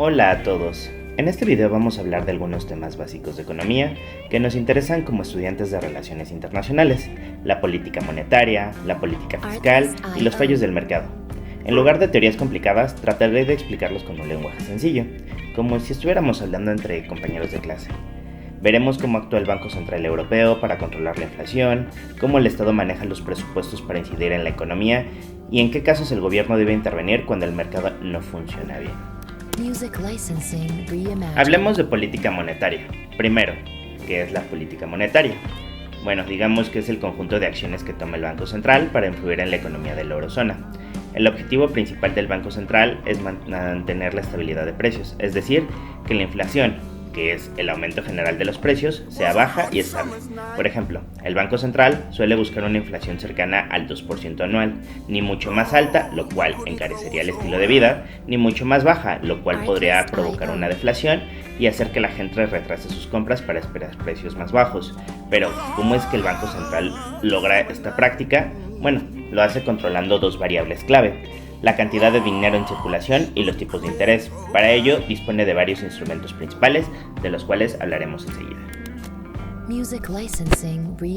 Hola a todos. En este video vamos a hablar de algunos temas básicos de economía que nos interesan como estudiantes de relaciones internacionales, la política monetaria, la política fiscal y los fallos del mercado. En lugar de teorías complicadas, trataré de explicarlos con un lenguaje sencillo, como si estuviéramos hablando entre compañeros de clase. Veremos cómo actúa el Banco Central Europeo para controlar la inflación, cómo el Estado maneja los presupuestos para incidir en la economía y en qué casos el gobierno debe intervenir cuando el mercado no funciona bien. Hablemos de política monetaria. Primero, ¿qué es la política monetaria? Bueno, digamos que es el conjunto de acciones que toma el Banco Central para influir en la economía de la eurozona. El objetivo principal del Banco Central es mantener la estabilidad de precios, es decir, que la inflación, que es el aumento general de los precios, sea baja y estable. Por ejemplo, el Banco Central suele buscar una inflación cercana al 2% anual, ni mucho más alta, lo cual encarecería el estilo de vida, ni mucho más baja, lo cual podría provocar una deflación y hacer que la gente retrase sus compras para esperar precios más bajos. Pero, ¿cómo es que el Banco Central logra esta práctica? Bueno, lo hace controlando dos variables clave: la cantidad de dinero en circulación y los tipos de interés. Para ello, dispone de varios instrumentos principales, de los cuales hablaremos enseguida.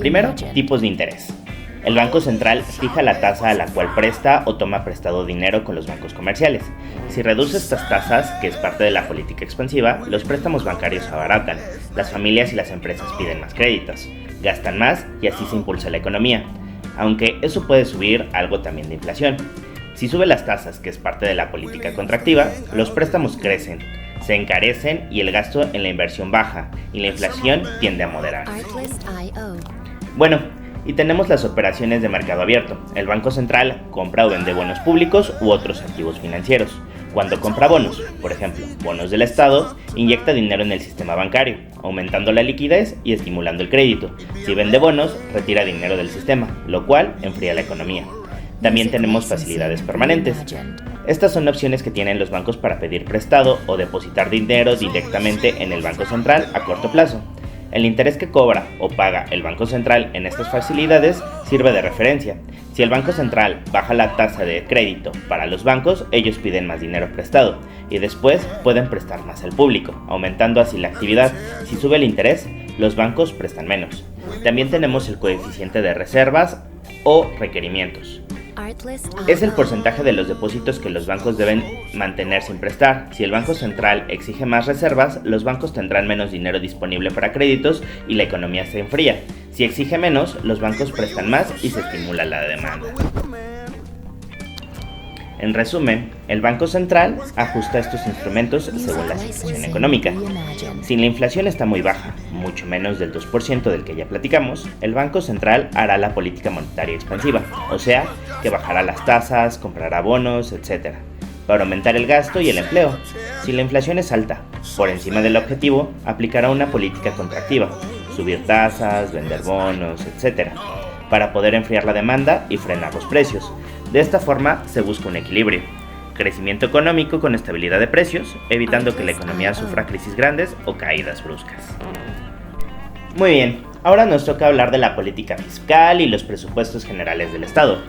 Primero, tipos de interés. El Banco Central fija la tasa a la cual presta o toma prestado dinero con los bancos comerciales. Si reduce estas tasas, que es parte de la política expansiva, los préstamos bancarios se abaratan, las familias y las empresas piden más créditos, gastan más y así se impulsa la economía. Aunque eso puede subir algo también de inflación. Si sube las tasas, que es parte de la política contractiva, los préstamos crecen, se encarecen y el gasto en la inversión baja, y la inflación tiende a moderarse. Bueno, y tenemos las operaciones de mercado abierto. El Banco Central compra o vende bonos públicos u otros activos financieros. Cuando compra bonos, por ejemplo, bonos del Estado, inyecta dinero en el sistema bancario, aumentando la liquidez y estimulando el crédito. Si vende bonos, retira dinero del sistema, lo cual enfría la economía. También tenemos facilidades permanentes. Estas son opciones que tienen los bancos para pedir prestado o depositar dinero directamente en el Banco Central a corto plazo. El interés que cobra o paga el Banco Central en estas facilidades sirve de referencia. Si el Banco Central baja la tasa de crédito para los bancos, ellos piden más dinero prestado y después pueden prestar más al público, aumentando así la actividad. Si sube el interés, los bancos prestan menos. También tenemos el coeficiente de reservas o requerimientos. Es el porcentaje de los depósitos que los bancos deben mantener sin prestar. Si el Banco Central exige más reservas, los bancos tendrán menos dinero disponible para créditos y la economía se enfría. Si exige menos, los bancos prestan más y se estimula la demanda. En resumen, el Banco Central ajusta estos instrumentos según la situación económica. Si la inflación está muy baja, mucho menos del 2% del que ya platicamos, el Banco Central hará la política monetaria expansiva, o sea, que bajará las tasas, comprará bonos, etc., para aumentar el gasto y el empleo. Si la inflación es alta, por encima del objetivo, aplicará una política contractiva, subir tasas, vender bonos, etc., para poder enfriar la demanda y frenar los precios. De esta forma se busca un equilibrio: crecimiento económico con estabilidad de precios, evitando que la economía sufra crisis grandes o caídas bruscas. Muy bien, ahora nos toca hablar de la política fiscal y los presupuestos generales del Estado.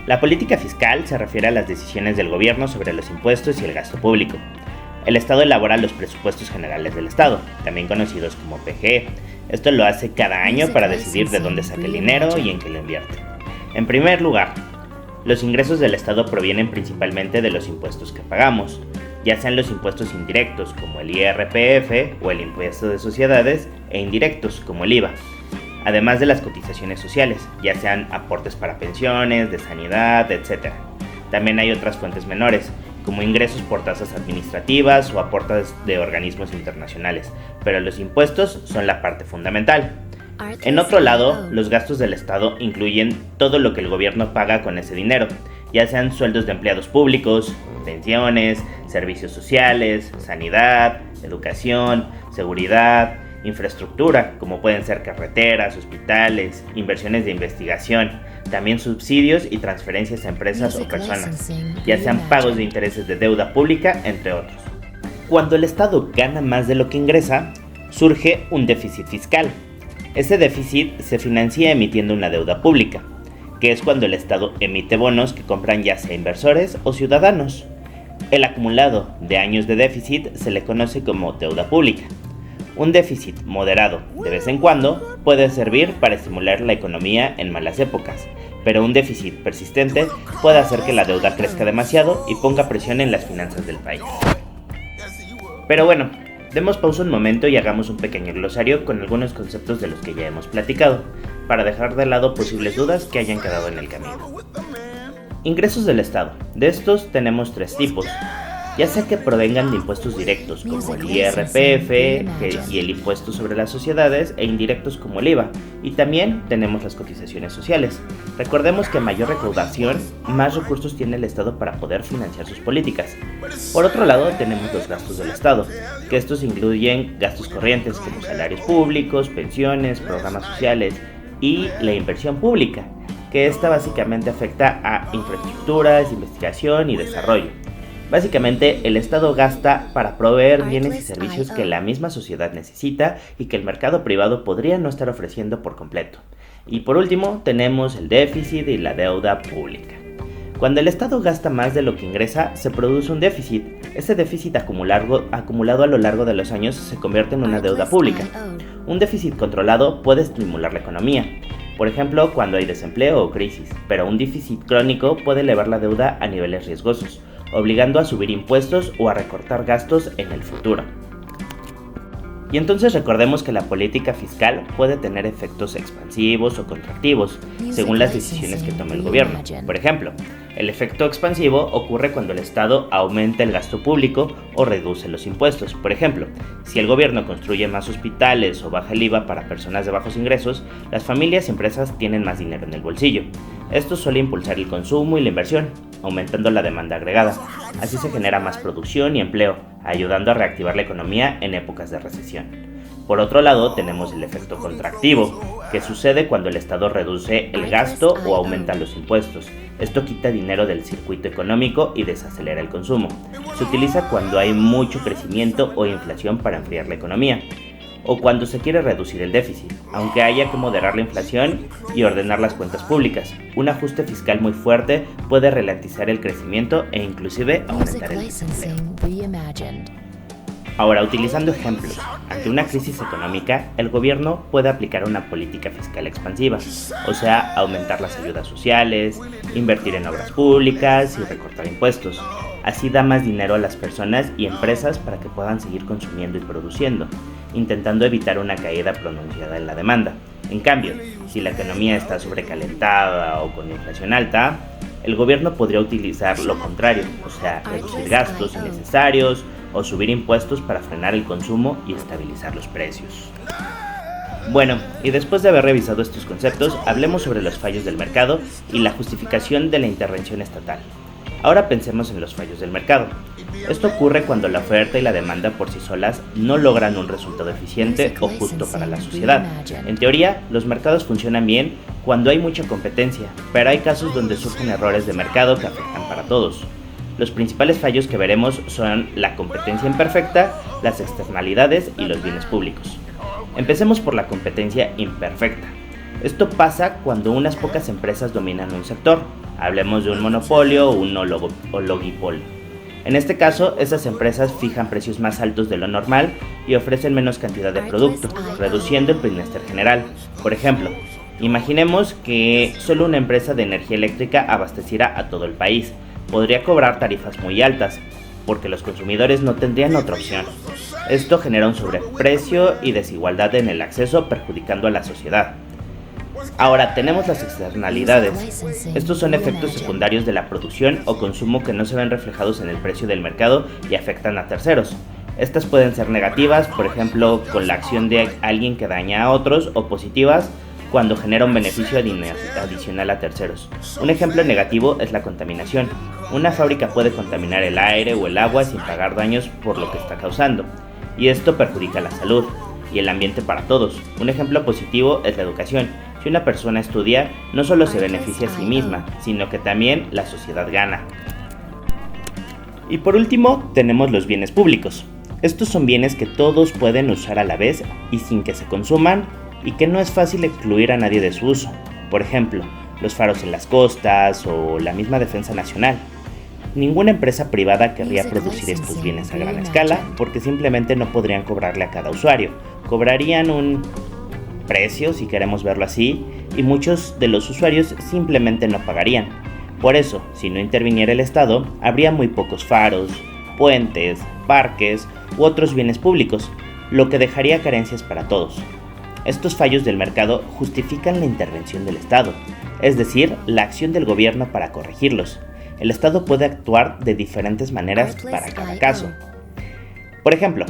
La política fiscal se refiere a las decisiones del gobierno sobre los impuestos y el gasto público. El Estado elabora los presupuestos generales del Estado, también conocidos como PGE. Esto lo hace cada año para decidir de dónde saca el dinero y en qué lo invierte. En primer lugar, los ingresos del Estado provienen principalmente de los impuestos que pagamos, ya sean los impuestos indirectos como el IRPF o el impuesto de sociedades, e indirectos como el IVA, además de las cotizaciones sociales, ya sean aportes para pensiones, de sanidad, etc. También hay otras fuentes menores, como ingresos por tasas administrativas o aportes de organismos internacionales, pero los impuestos son la parte fundamental. En otro lado, los gastos del Estado incluyen todo lo que el gobierno paga con ese dinero, ya sean sueldos de empleados públicos, pensiones, servicios sociales, sanidad, educación, seguridad, infraestructura, como pueden ser carreteras, hospitales, inversiones de investigación, también subsidios y transferencias a empresas o personas, ya sean pagos de intereses de deuda pública, entre otros. Cuando el Estado gana más de lo que ingresa, surge un déficit fiscal. Ese déficit se financia emitiendo una deuda pública, que es cuando el Estado emite bonos que compran ya sea inversores o ciudadanos. El acumulado de años de déficit se le conoce como deuda pública. Un déficit moderado de vez en cuando puede servir para estimular la economía en malas épocas, pero un déficit persistente puede hacer que la deuda crezca demasiado y ponga presión en las finanzas del país. Pero bueno, demos pausa un momento y hagamos un pequeño glosario con algunos conceptos de los que ya hemos platicado, para dejar de lado posibles dudas que hayan quedado en el camino. Ingresos del Estado. De estos tenemos tres tipos, ya sea que provengan de impuestos directos como el IRPF y el impuesto sobre las sociedades e indirectos como el IVA, y también tenemos las cotizaciones sociales. Recordemos que a mayor recaudación, más recursos tiene el Estado para poder financiar sus políticas. Por otro lado, tenemos los gastos del Estado, que estos incluyen gastos corrientes como salarios públicos, pensiones, programas sociales y la inversión pública, que esta básicamente afecta a infraestructuras, investigación y desarrollo. Básicamente, el Estado gasta para proveer bienes y servicios que la misma sociedad necesita y que el mercado privado podría no estar ofreciendo por completo. Y por último, tenemos el déficit y la deuda pública. Cuando el Estado gasta más de lo que ingresa, se produce un déficit. Ese déficit acumulado a lo largo de los años se convierte en una deuda pública. Un déficit controlado puede estimular la economía, por ejemplo, cuando hay desempleo o crisis, pero un déficit crónico puede elevar la deuda a niveles riesgosos, obligando a subir impuestos o a recortar gastos en el futuro. Y entonces recordemos que la política fiscal puede tener efectos expansivos o contractivos, según las decisiones que tome el gobierno. Por ejemplo, el efecto expansivo ocurre cuando el Estado aumenta el gasto público o reduce los impuestos. Por ejemplo, si el gobierno construye más hospitales o baja el IVA para personas de bajos ingresos, las familias y empresas tienen más dinero en el bolsillo. Esto suele impulsar el consumo y la inversión, aumentando la demanda agregada. Así se genera más producción y empleo, ayudando a reactivar la economía en épocas de recesión. Por otro lado, tenemos el efecto contractivo, que sucede cuando el Estado reduce el gasto o aumenta los impuestos. Esto quita dinero del circuito económico y desacelera el consumo. Se utiliza cuando hay mucho crecimiento o inflación para enfriar la economía, o cuando se quiere reducir el déficit, aunque haya que moderar la inflación y ordenar las cuentas públicas. Un ajuste fiscal muy fuerte puede ralentizar el crecimiento e inclusive aumentar el desempleo. Ahora, utilizando ejemplos, ante una crisis económica, el gobierno puede aplicar una política fiscal expansiva, o sea, aumentar las ayudas sociales, invertir en obras públicas y recortar impuestos. Así da más dinero a las personas y empresas para que puedan seguir consumiendo y produciendo, intentando evitar una caída pronunciada en la demanda. En cambio, si la economía está sobrecalentada o con inflación alta, el gobierno podría utilizar lo contrario, o sea, reducir gastos innecesarios o subir impuestos para frenar el consumo y estabilizar los precios. Bueno, y después de haber revisado estos conceptos, hablemos sobre los fallos del mercado y la justificación de la intervención estatal. Ahora pensemos en los fallos del mercado. Esto ocurre cuando la oferta y la demanda por sí solas no logran un resultado eficiente o justo para la sociedad. En teoría, los mercados funcionan bien cuando hay mucha competencia, pero hay casos donde surgen errores de mercado que afectan para todos. Los principales fallos que veremos son la competencia imperfecta, las externalidades y los bienes públicos. Empecemos por la competencia imperfecta. Esto pasa cuando unas pocas empresas dominan un sector. Hablemos de un monopolio o un oligopolio. En este caso, esas empresas fijan precios más altos de lo normal y ofrecen menos cantidad de producto, reduciendo el bienestar general. Por ejemplo, imaginemos que solo una empresa de energía eléctrica abasteciera a todo el país. Podría cobrar tarifas muy altas, porque los consumidores no tendrían otra opción. Esto genera un sobreprecio y desigualdad en el acceso, perjudicando a la sociedad. Ahora tenemos las externalidades. Estos son efectos secundarios de la producción o consumo que no se ven reflejados en el precio del mercado y afectan a terceros. Estas pueden ser negativas, por ejemplo, con la acción de alguien que daña a otros, o positivas, cuando genera un beneficio adicional a terceros. Un ejemplo negativo es la contaminación. Una fábrica puede contaminar el aire o el agua sin pagar daños por lo que está causando, y esto perjudica la salud y el ambiente para todos. Un ejemplo positivo es la educación. Si una persona estudia, no solo se beneficia a sí misma, sino que también la sociedad gana. Y por último, tenemos los bienes públicos. Estos son bienes que todos pueden usar a la vez y sin que se consuman, y que no es fácil excluir a nadie de su uso. Por ejemplo, los faros en las costas o la misma defensa nacional. Ninguna empresa privada querría producir estos bienes a gran escala porque simplemente no podrían cobrarle a cada usuario. Cobrarían un precio, si queremos verlo así, y muchos de los usuarios simplemente no pagarían. Por eso, si no interviniera el Estado, habría muy pocos faros, puentes, parques u otros bienes públicos, lo que dejaría carencias para todos. Estos fallos del mercado justifican la intervención del Estado, es decir, la acción del gobierno para corregirlos. El Estado puede actuar de diferentes maneras para cada caso. Por ejemplo,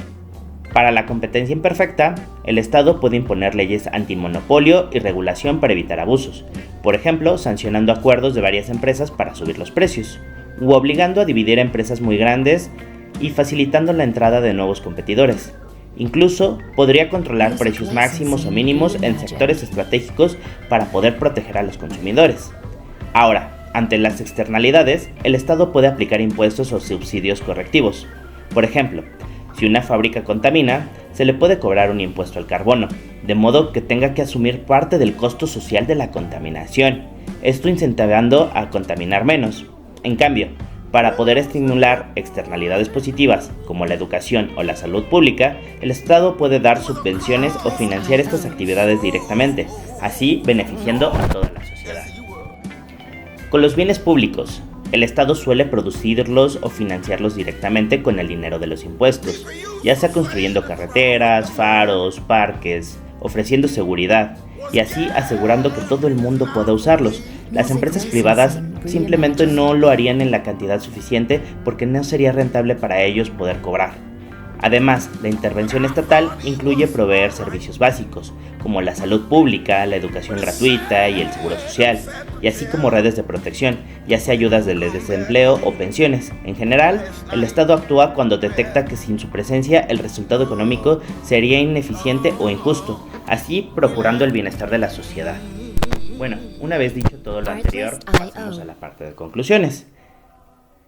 para la competencia imperfecta, el Estado puede imponer leyes antimonopolio y regulación para evitar abusos, por ejemplo, sancionando acuerdos de varias empresas para subir los precios, u obligando a dividir a empresas muy grandes y facilitando la entrada de nuevos competidores. Incluso podría controlar precios máximos o mínimos en sectores estratégicos para poder proteger a los consumidores. Ahora, ante las externalidades, el Estado puede aplicar impuestos o subsidios correctivos. Por ejemplo, si una fábrica contamina, se le puede cobrar un impuesto al carbono, de modo que tenga que asumir parte del costo social de la contaminación, esto incentivando a contaminar menos. En cambio, para poder estimular externalidades positivas como la educación o la salud pública, el Estado puede dar subvenciones o financiar estas actividades directamente, así beneficiando a toda la sociedad. Con los bienes públicos, el Estado suele producirlos o financiarlos directamente con el dinero de los impuestos, ya sea construyendo carreteras, faros, parques, ofreciendo seguridad y así asegurando que todo el mundo pueda usarlos. Las empresas privadas simplemente no lo harían en la cantidad suficiente porque no sería rentable para ellos poder cobrar. Además, la intervención estatal incluye proveer servicios básicos, como la salud pública, la educación gratuita y el seguro social, y así como redes de protección, ya sea ayudas del desempleo o pensiones. En general, el Estado actúa cuando detecta que sin su presencia el resultado económico sería ineficiente o injusto, así procurando el bienestar de la sociedad. Bueno, una vez dicho todo lo anterior, pasamos a la parte de conclusiones.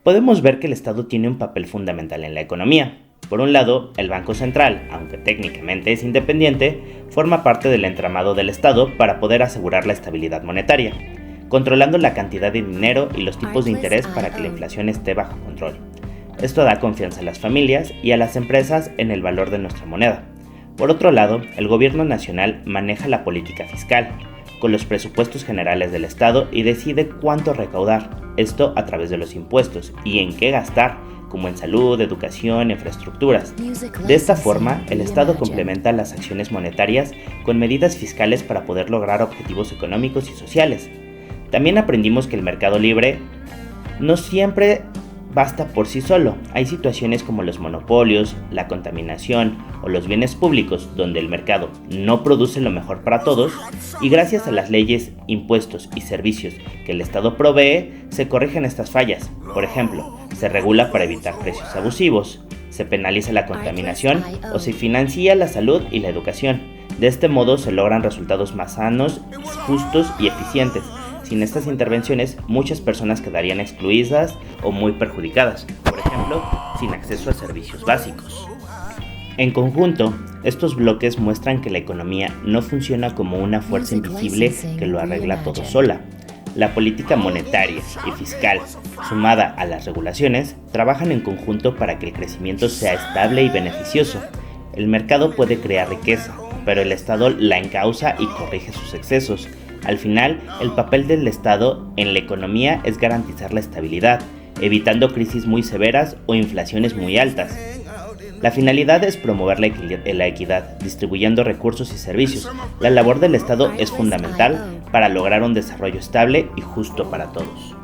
Podemos ver que el Estado tiene un papel fundamental en la economía. Por un lado, el Banco Central, aunque técnicamente es independiente, forma parte del entramado del Estado para poder asegurar la estabilidad monetaria, controlando la cantidad de dinero y los tipos de interés para que la inflación esté bajo control. Esto da confianza a las familias y a las empresas en el valor de nuestra moneda. Por otro lado, el gobierno nacional maneja la política fiscal, con los presupuestos generales del Estado y decide cuánto recaudar, esto a través de los impuestos, y en qué gastar, como en salud, educación, infraestructuras. De esta forma, el Estado complementa las acciones monetarias con medidas fiscales para poder lograr objetivos económicos y sociales. También aprendimos que el mercado libre no siempre basta por sí solo. Hay situaciones como los monopolios, la contaminación o los bienes públicos donde el mercado no produce lo mejor para todos y gracias a las leyes, impuestos y servicios que el Estado provee, se corrigen estas fallas. Por ejemplo, se regula para evitar precios abusivos, se penaliza la contaminación o se financia la salud y la educación. De este modo se logran resultados más sanos, justos y eficientes. Sin estas intervenciones, muchas personas quedarían excluidas o muy perjudicadas, por ejemplo, sin acceso a servicios básicos. En conjunto, estos bloques muestran que la economía no funciona como una fuerza invisible que lo arregla todo sola. La política monetaria y fiscal, sumada a las regulaciones, trabajan en conjunto para que el crecimiento sea estable y beneficioso. El mercado puede crear riqueza, pero el Estado la encausa y corrige sus excesos. Al final, el papel del Estado en la economía es garantizar la estabilidad, evitando crisis muy severas o inflaciones muy altas. La finalidad es promover la equidad, distribuyendo recursos y servicios. La labor del Estado es fundamental para lograr un desarrollo estable y justo para todos.